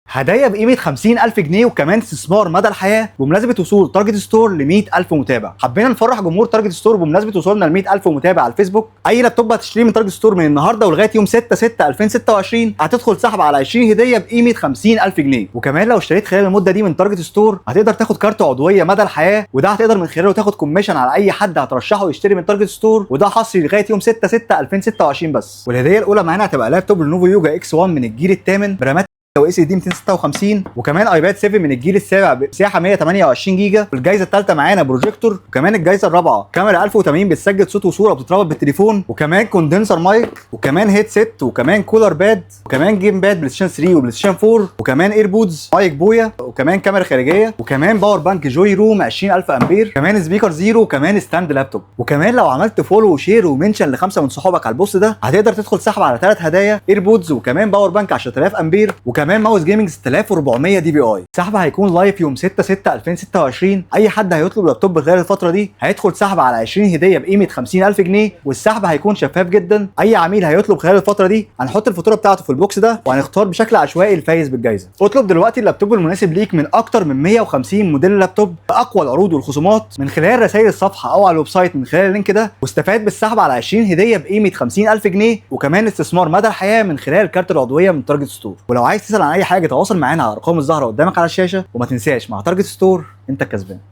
هدايا بقيمه 50,000 جنيه وكمان استثمار مدى الحياه بمناسبه وصول تارجت ستور ل 100,000 متابع. حبينا نفرح جمهور تارجت ستور بمناسبه وصولنا ل 100,000 متابع على الفيسبوك. اي لابتوب هتشتريه من تارجت ستور من النهارده ولغايه يوم 6/6/2026 هتدخل سحب على 20 هديه بقيمه 50,000 جنيه. وكمان لو اشتريت خلال المده دي من تارجت ستور هتقدر تاخد كارت عضويه مدى الحياه، وده هتقدر من خلاله تاخد كوميشن على اي حد هترشحه يشتري من تارجت ستور، وده حصري لغايه يوم 6/6/2026 بس. والهديه الاولى معانا هتبقى لابتوب لينوفو يوجا اكس 1 من الجيل الثامن برامات واس دي 256، وكمان ايباد 7 من الجيل السابع بمساحه 128 جيجا. والجائزه الثالثه معانا بروجيكتور، وكمان الجائزه الرابعه كاميرا 1080 بتسجل صوت وصوره وبتتربط بالتليفون، وكمان كوندنسر مايك، وكمان هيدسيت، وكمان كولر باد، وكمان جيم باد بلاي ستيشن 3 وبلاي ستيشن 4، وكمان ايربودز مايك بويا، وكمان كاميرا خارجيه، وكمان باور بانك جوي روم 20,000 امبير، كمان سبيكر زيرو، وكمان ستاند لابتوب. وكمان لو عملت فولو وشير ومنشن ل5 من صحابك على البوست ده هتقدر تدخل سحب على 3 هدايا ايربودز، وكمان باور بانك 10,000 امبير، وكمان ماوس جيمنج 6400 دي بي اي. السحب هيكون لايف يوم 6/6/2026. اي حد هيطلب لابتوب خلال الفتره دي هيدخل سحب على 20 هديه بقيمه 50,000 جنيه، والسحب هيكون شفاف جدا. اي عميل هيطلب خلال الفتره دي هنحط الفاتوره بتاعته في البوكس ده وهنختار بشكل عشوائي الفايز بالجائزه. اطلب دلوقتي اللابتوب المناسب ليك من اكتر من 150 موديل لابتوب باقوى العروض والخصومات من خلال رسائل الصفحه او على الويب سايت من خلال اللينك ده، واستفاد بالسحب على 20 هديه بقيمه 50,000 جنيه وكمان استثمار مدى الحياه من خلال كارت العضويه من تارجت ستور. ولو عايز تسال عن اي حاجه تواصل معانا على الارقام الظاهره قدامك على الشاشه، وما تنساش مع تارجت ستور انت الكسبان.